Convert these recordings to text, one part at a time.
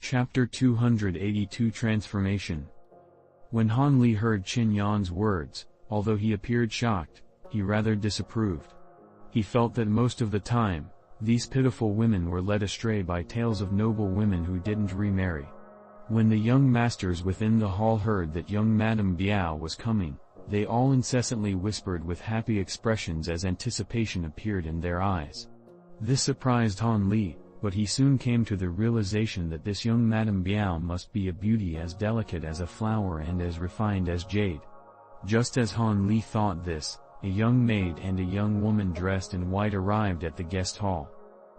Chapter 282 Transformation. When Han Li heard Qin Yan's words, although he appeared shocked, he rather disapproved. He felt that most of the time, these pitiful women were led astray by tales of noble women who didn't remarry. When the young masters within the hall heard that young Madame Biao was coming, they all incessantly whispered with happy expressions as anticipation appeared in their eyes. This surprised Han Li, but he soon came to the realization that this young Madame Biao must be a beauty as delicate as a flower and as refined as jade. Just as Han Li thought this, a young maid and a young woman dressed in white arrived at the guest hall.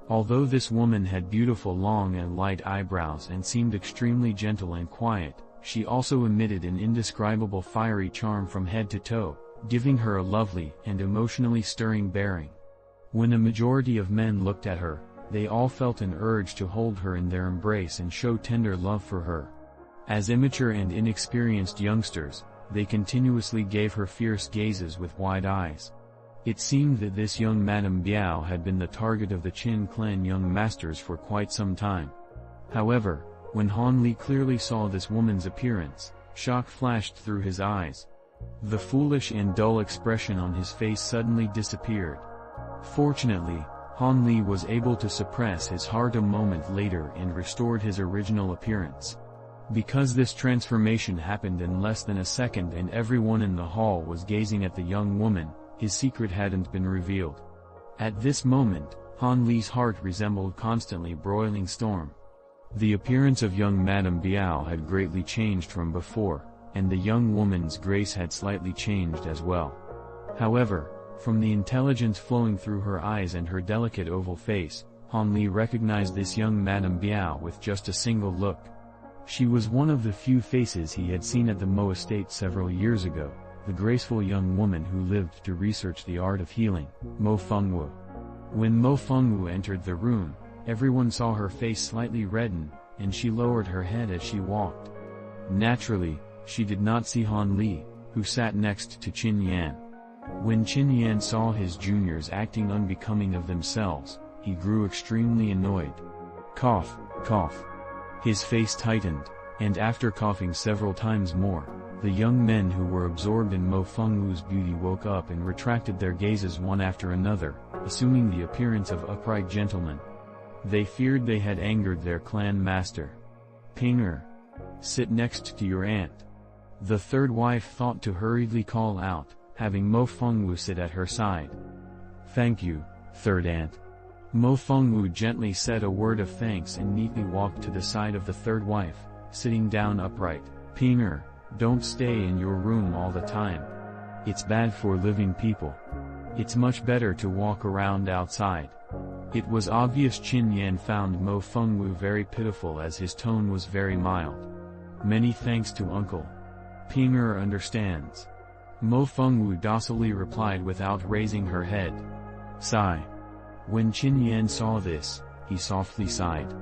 Although this woman had beautiful long and light eyebrows and seemed extremely gentle and quiet, she also emitted an indescribable fiery charm from head to toe, giving her a lovely and emotionally stirring bearing. When a majority of men looked at her, they all felt an urge to hold her in their embrace and show tender love for her. As immature and inexperienced youngsters, they continuously gave her fierce gazes with wide eyes. It seemed that this young Madame Biao had been the target of the Qin clan young masters for quite some time. However, when Han Li clearly saw this woman's appearance, shock flashed through his eyes. The foolish and dull expression on his face suddenly disappeared. Fortunately, Han Li was able to suppress his heart a moment later and restored his original appearance. Because this transformation happened in less than a second and everyone in the hall was gazing at the young woman, his secret hadn't been revealed. At this moment, Han Li's heart resembled constantly broiling storm. The appearance of young Madame Biao had greatly changed from before, and the young woman's grace had slightly changed as well. However, from the intelligence flowing through her eyes and her delicate oval face, Han Li recognized this young Madame Biao with just a single look. She was one of the few faces he had seen at the Mo estate several years ago, the graceful young woman who lived to research the art of healing, Mo Fengwu. When Mo Fengwu entered the room, everyone saw her face slightly redden, and she lowered her head as she walked. Naturally, she did not see Han Li, who sat next to Qin Yan. When Qin Yan saw his juniors acting unbecoming of themselves, he grew extremely annoyed. Cough, cough. His face tightened, and after coughing several times more, the young men who were absorbed in Mo Fengwu's beauty woke up and retracted their gazes one after another, assuming the appearance of upright gentlemen. They feared they had angered their clan master. Pinger, sit next to your aunt. The third wife thought to hurriedly call out, having Mo Fengwu sit at her side. Thank you, third aunt. Mo Fengwu gently said a word of thanks and neatly walked to the side of the third wife, sitting down upright. Pinger, don't stay in your room all the time. It's bad for living people. It's much better to walk around outside. It was obvious Qin Yan found Mo Fengwu very pitiful as his tone was very mild. Many thanks to uncle. Pinger understands. Mo Fengwu docilely replied without raising her head. Sigh. When Qin Yan saw this, he softly sighed.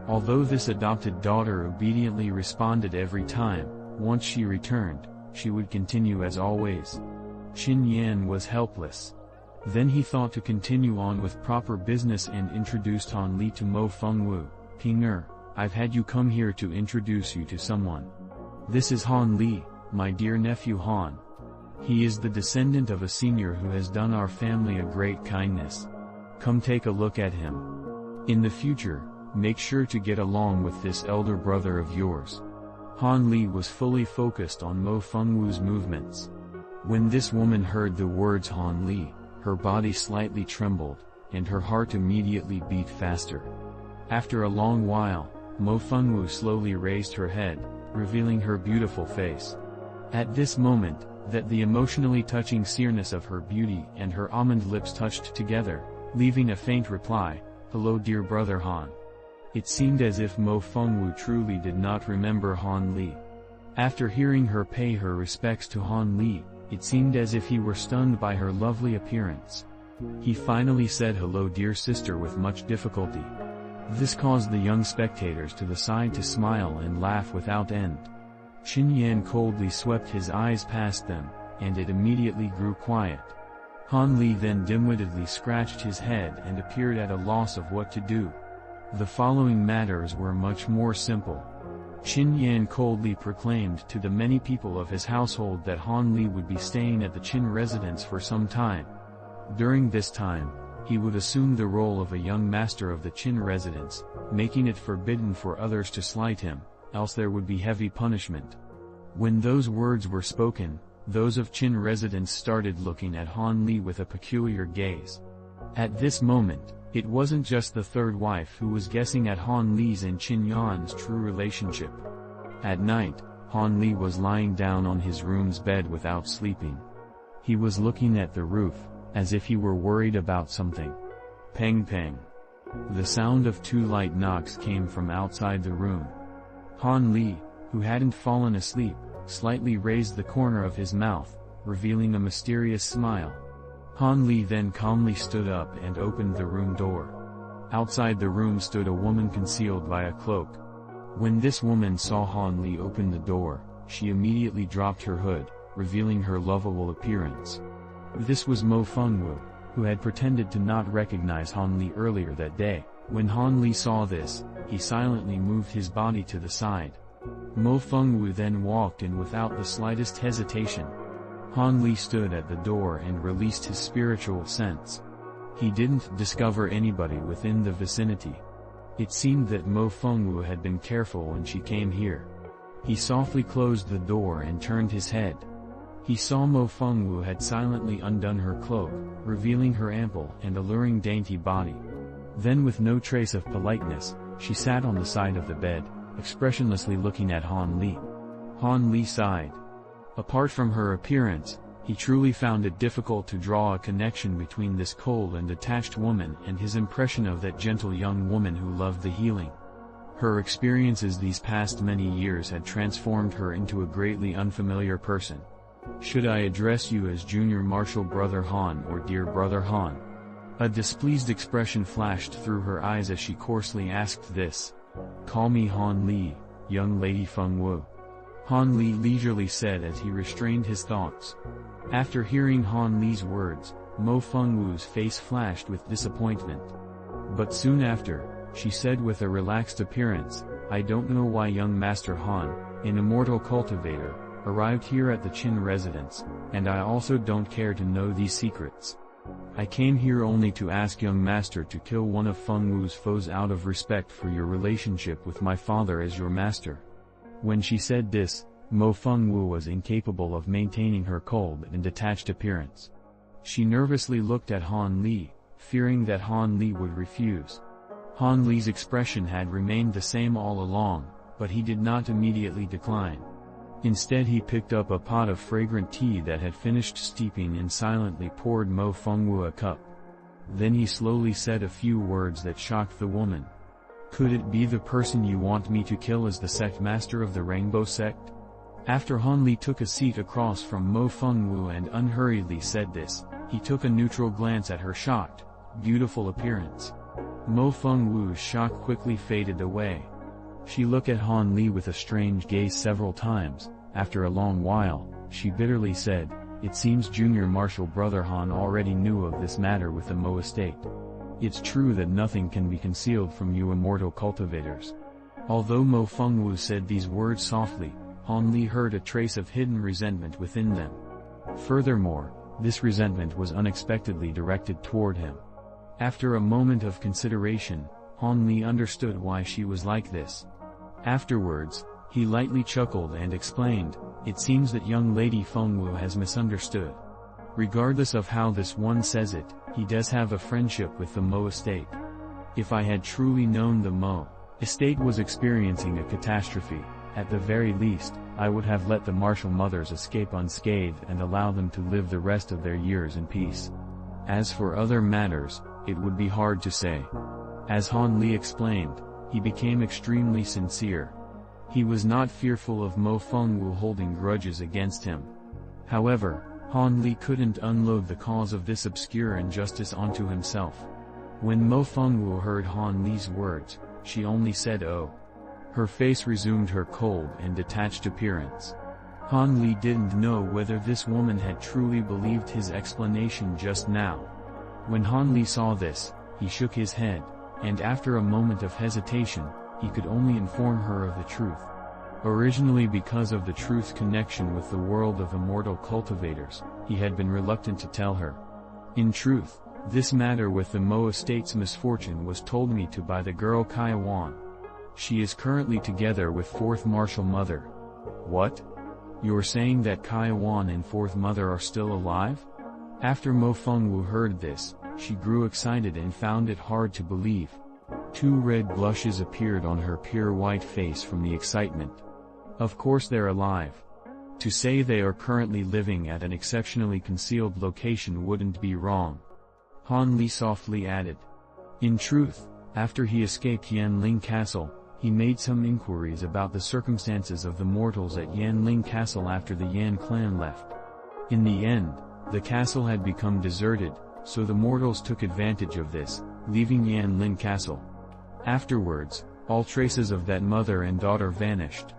Although this adopted daughter obediently responded every time, once she returned, she would continue as always. Qin Yan was helpless. Then he thought to continue on with proper business and introduced Han Li to Mo Fengwu. Pinger, I've had you come here to introduce you to someone. This is Han Li, my dear nephew Han. He is the descendant of a senior who has done our family a great kindness. Come take a look at him. In the future, make sure to get along with this elder brother of yours. Han Li was fully focused on Mo Fengwu's movements. When this woman heard the words Han Li, her body slightly trembled, and her heart immediately beat faster. After a long while, Mo Fengwu slowly raised her head, revealing her beautiful face. At this moment, that the emotionally touching sereness of her beauty and her almond lips touched together, leaving a faint reply, "Hello dear brother Han." It seemed as if Mo Fengwu truly did not remember Han Li. After hearing her pay her respects to Han Li, it seemed as if he were stunned by her lovely appearance. He finally said hello dear sister with much difficulty. This caused the young spectators to the side to smile and laugh without end. Qin Yan coldly swept his eyes past them, and it immediately grew quiet. Han Li then dim-wittedly scratched his head and appeared at a loss of what to do. The following matters were much more simple. Qin Yan coldly proclaimed to the many people of his household that Han Li would be staying at the Qin residence for some time. During this time, he would assume the role of a young master of the Qin residence, making it forbidden for others to slight him, else there would be heavy punishment. When those words were spoken, those of Qin residence started looking at Han Li with a peculiar gaze. At this moment, it wasn't just the third wife who was guessing at Han Li's and Qin Yan's true relationship. At night, Han Li was lying down on his room's bed without sleeping. He was looking at the roof, as if he were worried about something. Peng peng. The sound of 2 light knocks came from outside the room. Han Li, who hadn't fallen asleep, slightly raised the corner of his mouth, revealing a mysterious smile. Han Li then calmly stood up and opened the room door. Outside the room stood a woman concealed by a cloak. When this woman saw Han Li open the door, she immediately dropped her hood, revealing her lovable appearance. This was Mo Fengwu, who had pretended to not recognize Han Li earlier that day. When Han Li saw this, he silently moved his body to the side. Mo Fengwu then walked in without the slightest hesitation. Han Li stood at the door and released his spiritual sense. He didn't discover anybody within the vicinity. It seemed that Mo Fengwu had been careful when she came here. He softly closed the door and turned his head. He saw Mo Fengwu had silently undone her cloak, revealing her ample and alluring dainty body. Then with no trace of politeness, she sat on the side of the bed, expressionlessly looking at Han Li. Han Li sighed. Apart from her appearance, he truly found it difficult to draw a connection between this cold and detached woman and his impression of that gentle young woman who loved the healing. Her experiences these past many years had transformed her into a greatly unfamiliar person. Should I address you as Junior Martial Brother Han or Dear Brother Han? A displeased expression flashed through her eyes as she coarsely asked this. Call me Han Li, young lady Fengwu. Han Li leisurely said as he restrained his thoughts. After hearing Han Li's words, Mo Fengwu's face flashed with disappointment. But soon after, she said with a relaxed appearance, I don't know why young Master Han, an immortal cultivator, arrived here at the Qin residence, and I also don't care to know these secrets. I came here only to ask young master to kill one of Fengwu's foes out of respect for your relationship with my father as your master. When she said this, Mo Fengwu was incapable of maintaining her cold and detached appearance. She nervously looked at Han Li, fearing that Han Li would refuse. Han Li's expression had remained the same all along, but he did not immediately decline. Instead he picked up a pot of fragrant tea that had finished steeping and silently poured Mo Fengwu a cup. Then he slowly said a few words that shocked the woman. Could it be the person you want me to kill as the sect master of the Rainbow Sect? After Han Li took a seat across from Mo Fengwu and unhurriedly said this, he took a neutral glance at her shocked, beautiful appearance. Mo Fengwu's shock quickly faded away. She looked at Han Li with a strange gaze several times. After a long while, she bitterly said, It seems Junior Martial Brother Han already knew of this matter with the Mo estate. It's true that nothing can be concealed from you immortal cultivators. Although Mo Fengwu said these words softly, Han Li heard a trace of hidden resentment within them. Furthermore, this resentment was unexpectedly directed toward him. After a moment of consideration, Han Li understood why she was like this. Afterwards, he lightly chuckled and explained, It seems that young lady Fengwu has misunderstood. Regardless of how this one says it, he does have a friendship with the Mo estate. If I had truly known the Mo estate was experiencing a catastrophe, at the very least, I would have let the martial mothers escape unscathed and allow them to live the rest of their years in peace. As for other matters, it would be hard to say. As Han Li explained, he became extremely sincere. He was not fearful of Mo Fengwu holding grudges against him. However, Han Li couldn't unload the cause of this obscure injustice onto himself. When Mo Fengwu heard Han Li's words, she only said oh. Her face resumed her cold and detached appearance. Han Li didn't know whether this woman had truly believed his explanation just now. When Han Li saw this, he shook his head, and after a moment of hesitation, he could only inform her of the truth. Originally, because of the truth's connection with the world of immortal cultivators, he had been reluctant to tell her. In truth, this matter with the Mo estate's misfortune was told me to by the girl Kaiwan. She is currently together with fourth Martial Mother. What? You're saying that Kaiwan and fourth Mother are still alive? After Mo Fengwu heard this, she grew excited and found it hard to believe. 2 red blushes appeared on her pure white face from the excitement. Of course they're alive. To say they are currently living at an exceptionally concealed location wouldn't be wrong. Han Li softly added. In truth, after he escaped Yanling Castle, he made some inquiries about the circumstances of the mortals at Yanling Castle after the Yan clan left. In the end, the castle had become deserted, so the mortals took advantage of this, leaving Yanling Castle. Afterwards, all traces of that mother and daughter vanished.